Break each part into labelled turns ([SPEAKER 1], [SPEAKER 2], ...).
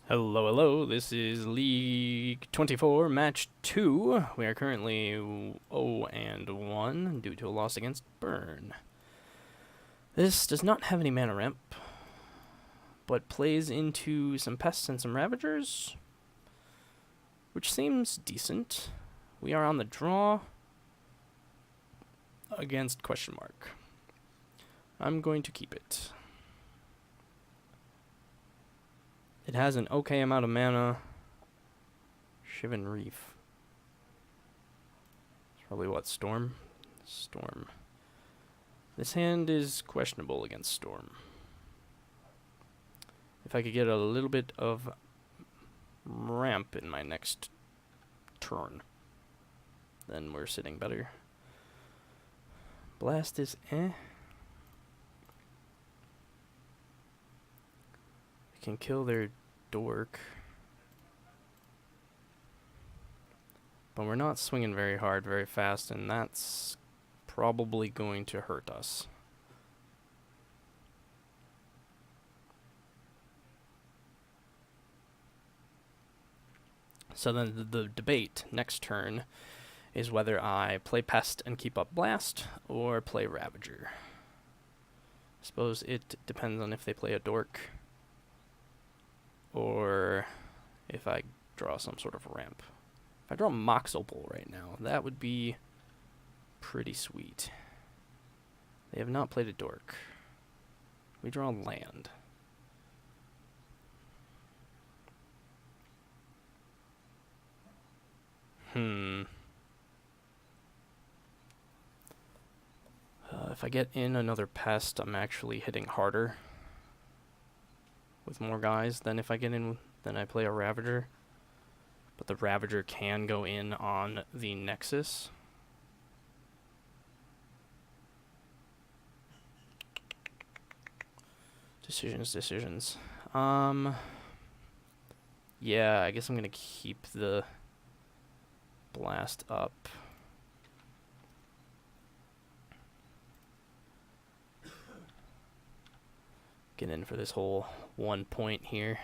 [SPEAKER 1] Hello, hello. This is League 24, Match 2. We are currently 0-1 due to a loss against Burn. This does not have any mana ramp, but plays into some Pests and some Ravagers, which seems decent. We are on the draw against question mark. I'm going to keep it. It has an okay amount of mana. Shivan Reef. It's probably what, Storm? Storm. This hand is questionable against Storm. If I could get a little bit of ramp in my next turn, then we're sitting better. Blast is eh. I can kill their dork. But we're not swinging very hard, very fast, and that's probably going to hurt us. So then the debate next turn is whether I play Pest and keep up Blast, or play Ravager. I suppose it depends on if they play a dork, or if I draw some sort of ramp. If I draw Mox Opal right now, that would be pretty sweet. They have not played a dork. We draw land. If I get in another Pest, I'm actually hitting harder with more guys than if I get in, then I play a Ravager. But the Ravager can go in on the Nexus. Decisions. Yeah, I guess I'm gonna keep the Blast up. Get in for this whole 1 point here.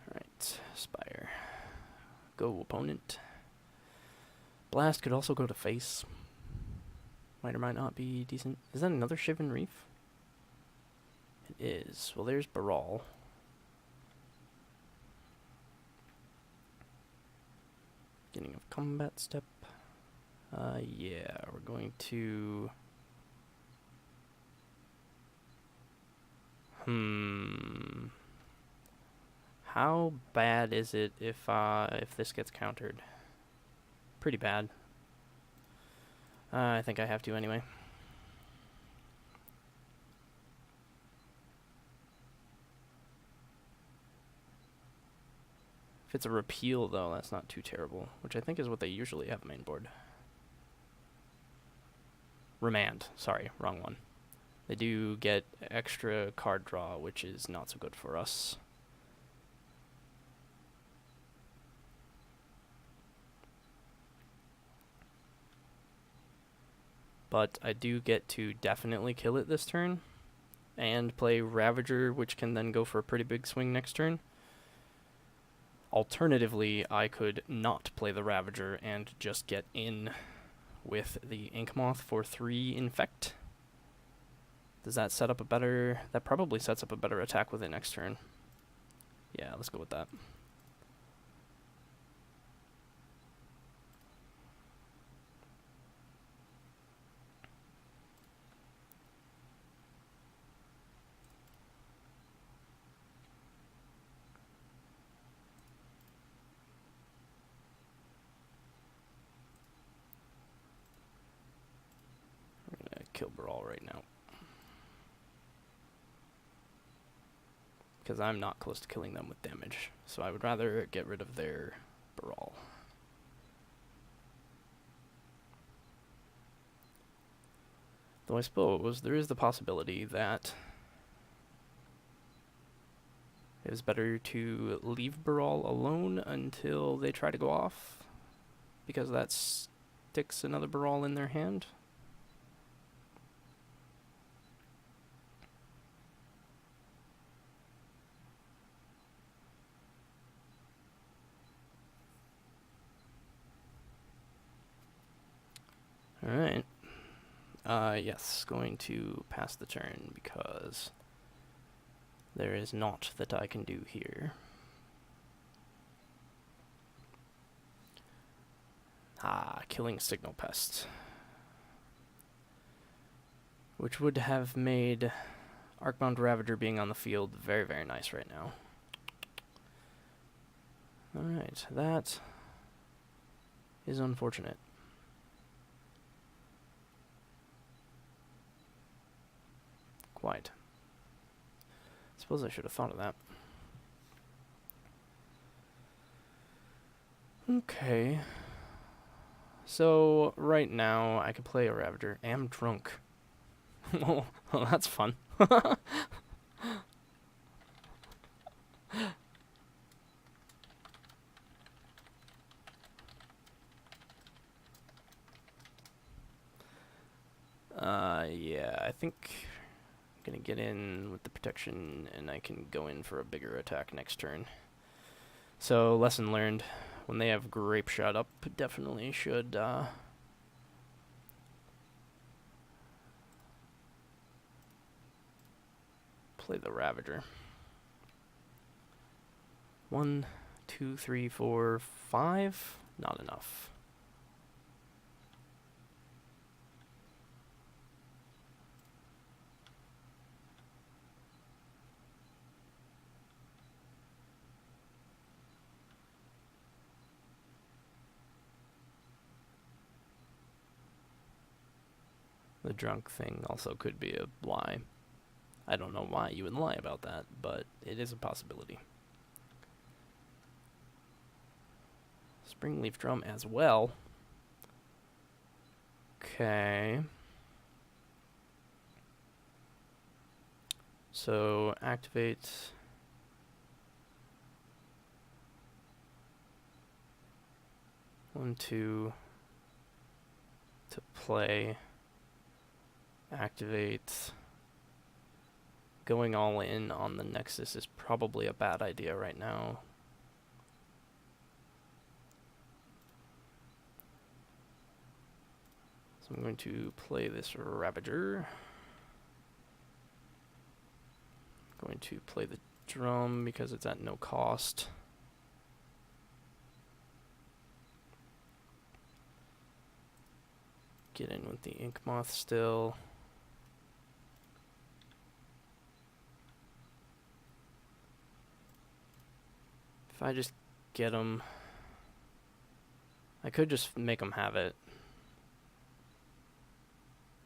[SPEAKER 1] Alright, Spire. Go, opponent. Blast could also go to face. Might or might not be decent. Is that another Shivan Reef? It is. Well, there's Baral. Beginning of combat step. Yeah, we're going to... How bad is it if this gets countered? Pretty bad. I think I have to anyway. If it's a repeal, though, that's not too terrible, which I think is what they usually have main board. Remand. Sorry, wrong one. They do get extra card draw, which is not so good for us. But I do get to definitely kill it this turn, and play Ravager, which can then go for a pretty big swing next turn. Alternatively, I could not play the Ravager and just get in with the Inkmoth for 3 Infect. Does that set up a better... That probably sets up a better attack with it next turn. Yeah, let's go with that. Kill Baral right now, because I'm not close to killing them with damage, so I would rather get rid of their Baral. Though I suppose there is the possibility that It was better to leave Baral alone until they try to go off, because that sticks another Baral in their hand. Alright. Yes, going to pass the turn because there is naught that I can do here. Killing Signal Pest. Which would have made Arcbound Ravager being on the field very, very nice right now. Alright, that is unfortunate. Quite. Suppose I should have thought of that. Okay. So, right now, I could play a Ravager. Am drunk. Well, that's fun. Yeah, I think I'm gonna get in with the protection, and I can go in for a bigger attack next turn. So, lesson learned. When they have Grape Shot up, definitely should, play the Ravager. 1, 2, 3, 4, 5. Not enough. The drunk thing also could be a lie. I don't know why you would lie about that, but it is a possibility. Springleaf Drum as well. Okay. So, activate. One, two. To play. Activate. Going all in on the Nexus is probably a bad idea right now. So I'm going to play this Ravager. Going to play the drum because it's at no cost. Get in with the Ink Moth still. If I just get them, I could just make them have it.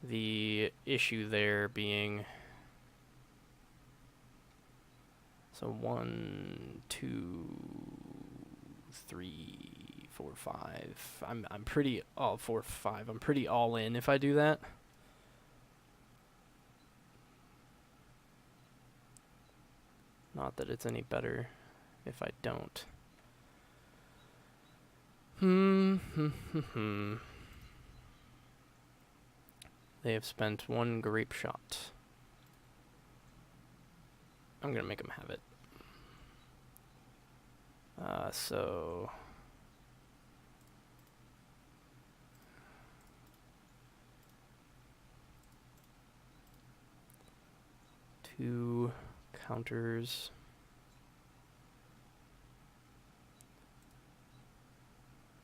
[SPEAKER 1] The issue there being, so 1, 2, 3, 4, 5. I'm pretty 4, 5. I'm pretty all in if I do that. Not that it's any better if I don't. They have spent 1 Grape Shot. I'm gonna make them have it. So 2 counters.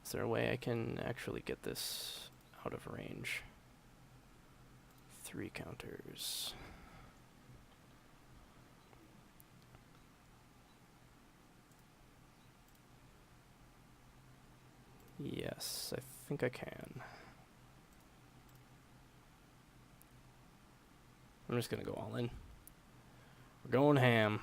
[SPEAKER 1] Is there a way I can actually get this out of range? 3 counters. Yes, I think I can. I'm just gonna go all in. We're going ham.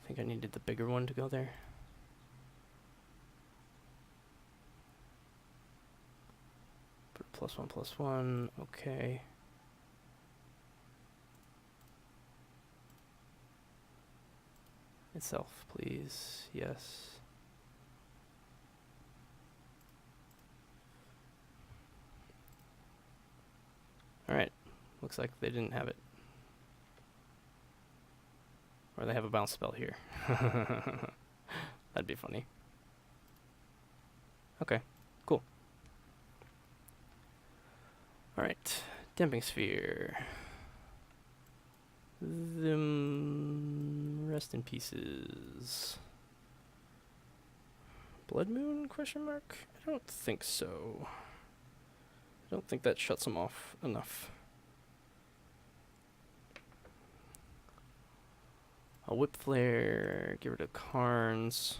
[SPEAKER 1] I think I needed the bigger one to go there. +1/+1. Okay. Itself, please. Yes. Alright. Looks like they didn't have it. Or they have a bounce spell here. That'd be funny. Okay, cool. Alright. Damping Sphere. Rest in pieces. Blood Moon, question mark? I don't think so. I don't think that shuts them off enough. A Whip Flare, get rid of Karns.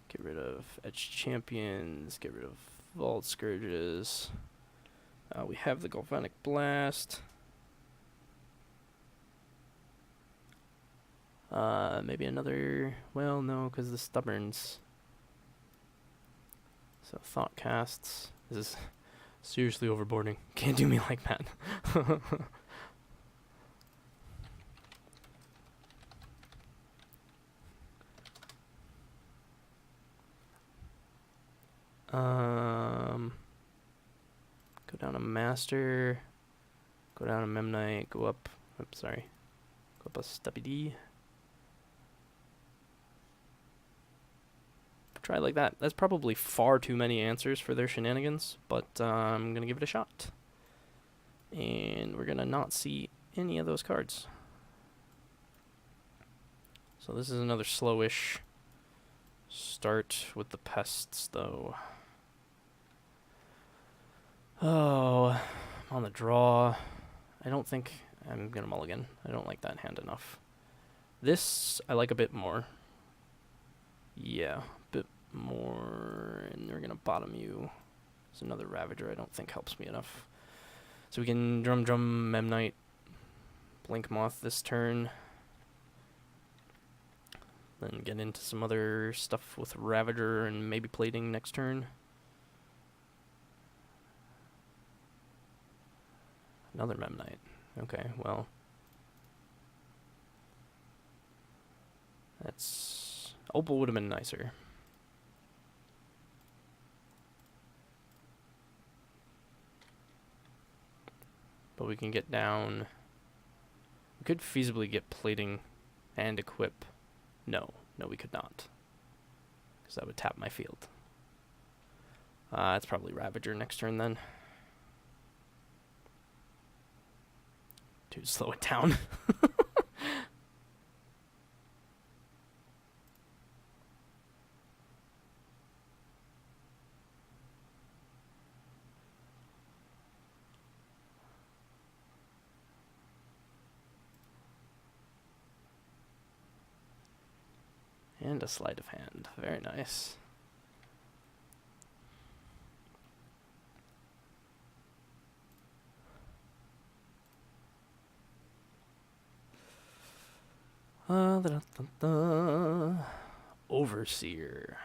[SPEAKER 1] Get rid of Edge Champions, get rid of Vault Scourges. We have the Galvanic Blast. Maybe another... Well, no, because the Stubborns. So, Thought Casts. This is seriously overboarding. Can't do me like that. Go down to Master. Go down to Memnite. Go up... Oops, sorry. Go up a Stubby D. Try like that. That's probably far too many answers for their shenanigans, but I'm going to give it a shot. And we're going to not see any of those cards. So this is another slowish start with the pests, though. Oh, I'm on the draw. I don't think I'm going to mulligan. I don't like that hand enough. This I like a bit more. Yeah, a bit more. And we're going to bottom you. There's another Ravager I don't think helps me enough. So we can drum Memnite, Blink Moth this turn. Then get into some other stuff with Ravager and maybe plating next turn. Another Memnite. Okay, well. That's... Opal would have been nicer. But we can get down... We could feasibly get plating and equip. No, we could not. Because that would tap my field. It's probably Ravager next turn then. Dude, slow it down. And a sleight of hand. Very nice. Overseer.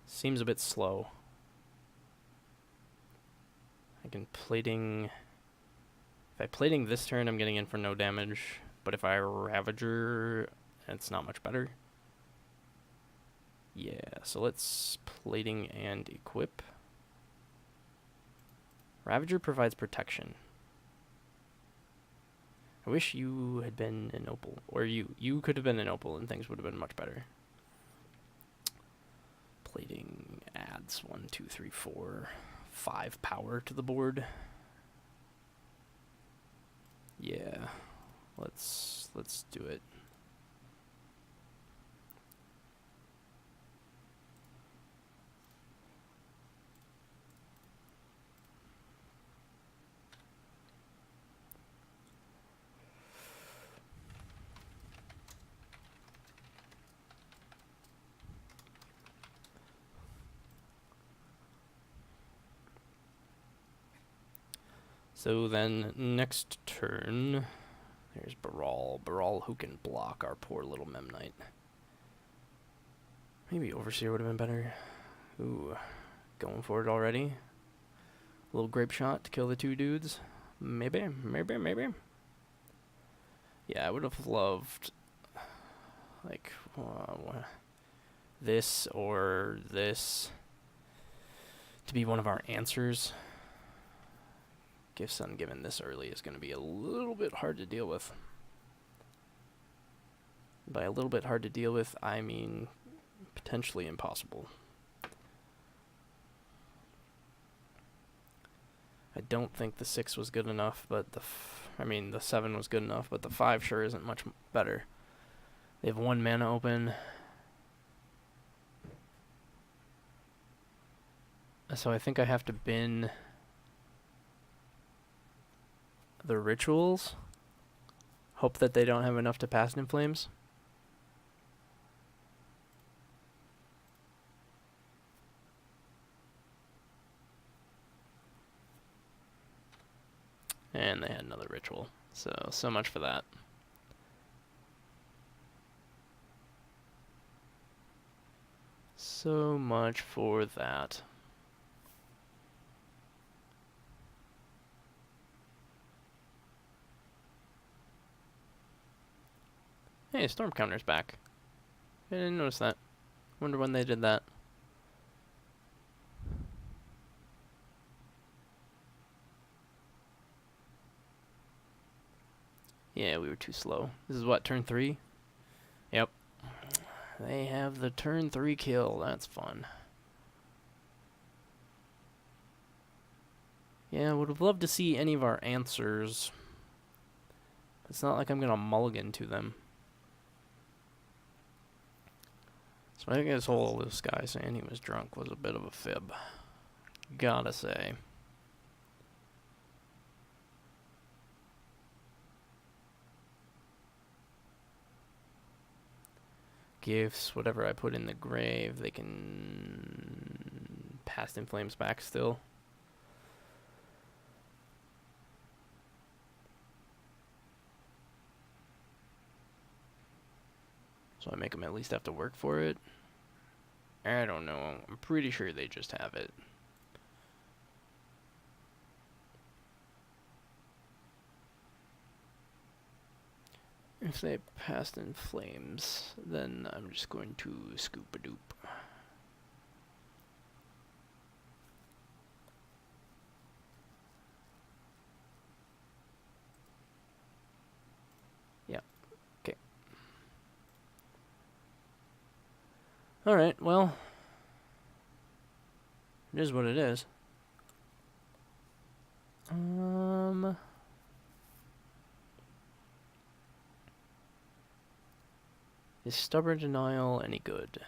[SPEAKER 1] Seems a bit slow. I can plating... If I plating this turn, I'm getting in for no damage. But if I Ravager, it's not much better. Yeah, so let's plating and equip. Ravager provides protection. I wish you had been an Opal. Or you could have been an Opal and things would have been much better. Plating adds 1, 2, 3, 4, 5 power to the board. Yeah, let's do it. So then next turn, there's Baral. Baral who can block our poor little Memnite. Maybe Overseer would have been better. Ooh, Going for it already. A little grape shot to kill the 2 dudes. Maybe. Yeah, I would have loved, like, this or this to be one of our answers. Gifts ungiven this early is going to be a little bit hard to deal with. By a little bit hard to deal with, I mean potentially impossible. I don't think the 6 was good enough, but the 7 was good enough, but the 5 sure isn't much better. They have 1 mana open. So I think I have to bin the rituals. Hope that they don't have enough to Past in Flames. And they had another ritual. So much for that. So much for that. Hey, Storm Counter's back. I didn't notice that. Wonder when they did that. Yeah, we were too slow. This is what, turn 3? Yep. They have the turn 3 kill. That's fun. Yeah, would have loved to see any of our answers. It's not like I'm going to mulligan to them. So I think this guy saying he was drunk was a bit of a fib. Gotta say. Gifts, whatever I put in the grave, they can Past in Flames back still. So I make them at least have to work for it. I don't know. I'm pretty sure they just have it. If they Past in Flames, then I'm just going to scoop-a-doop. Yeah. Okay. Alright, well. It is what it is. Is Stubborn Denial any good?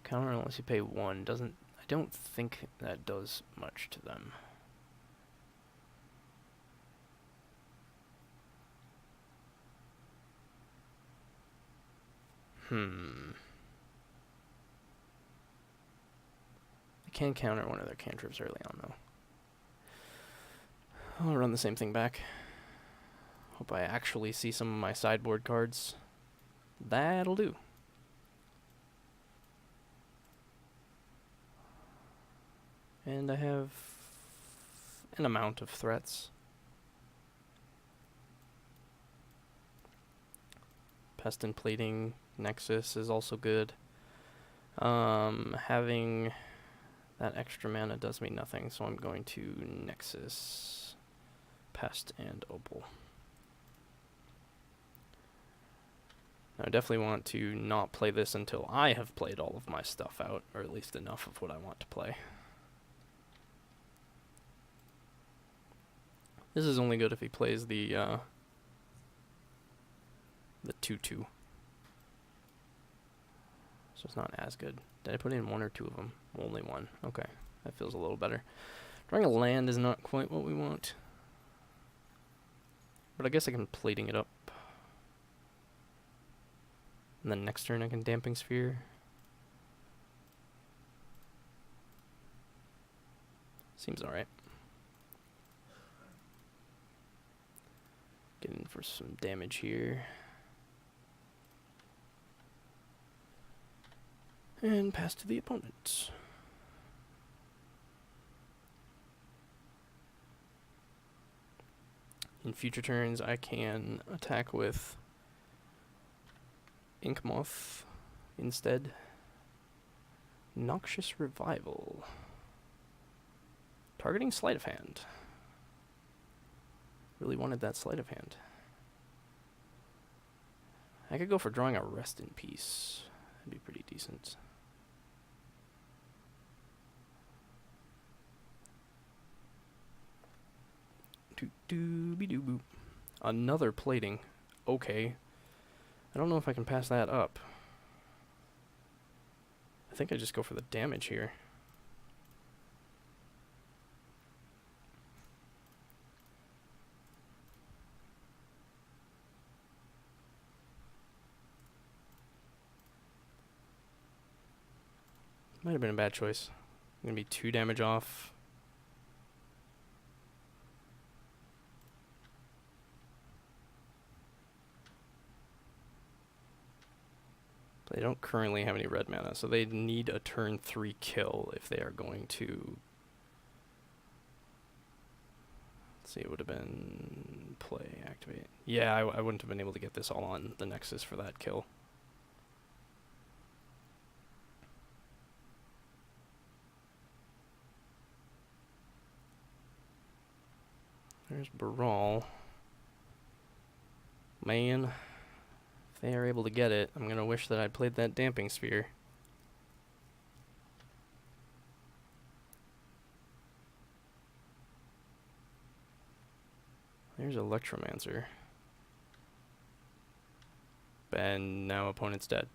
[SPEAKER 1] Counter unless you pay 1 doesn't... I don't think that does much to them. I can counter one of their cantrips early on, though. I'll run the same thing back. Hope I actually see some of my sideboard cards. That'll do. And I have an amount of threats. Pest and Plating Nexus is also good. Having that extra mana does me nothing, so I'm going to Nexus, Pest, and Opal. Now, I definitely want to not play this until I have played all of my stuff out, or at least enough of what I want to play. This is only good if he plays the 2/2. So it's not as good. Did I put in 1 or 2 of them? Only 1. Okay, that feels a little better. Drawing a land is not quite what we want. But I guess I can Plating it up. And then next turn I can Damping Sphere. Seems alright. Get in for some damage here. And pass to the opponent. In future turns, I can attack with Inkmoth instead. Noxious Revival. Targeting Sleight of Hand. Really wanted that Sleight of Hand. I could go for drawing a Rest in Peace. That'd be pretty decent. Doo-doo-be-doo-boop. Another plating. Okay. I don't know if I can pass that up. I think I just go for the damage here. Might have been a bad choice. Gonna be 2 damage off. They don't currently have any red mana, so they need a turn 3 kill if they are going to... Let's see, it would have been play, activate. Yeah, I wouldn't have been able to get this all on the Nexus for that kill. There's Baral. Man, if they are able to get it, I'm going to wish that I played that Damping Sphere. There's Electromancer. And now opponent's dead.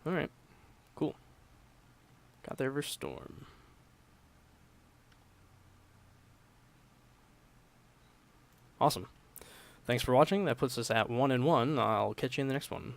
[SPEAKER 1] Alright, cool. Got there versus Storm. Awesome. Thanks for watching. That puts us at 1-1. I'll catch you in the next one.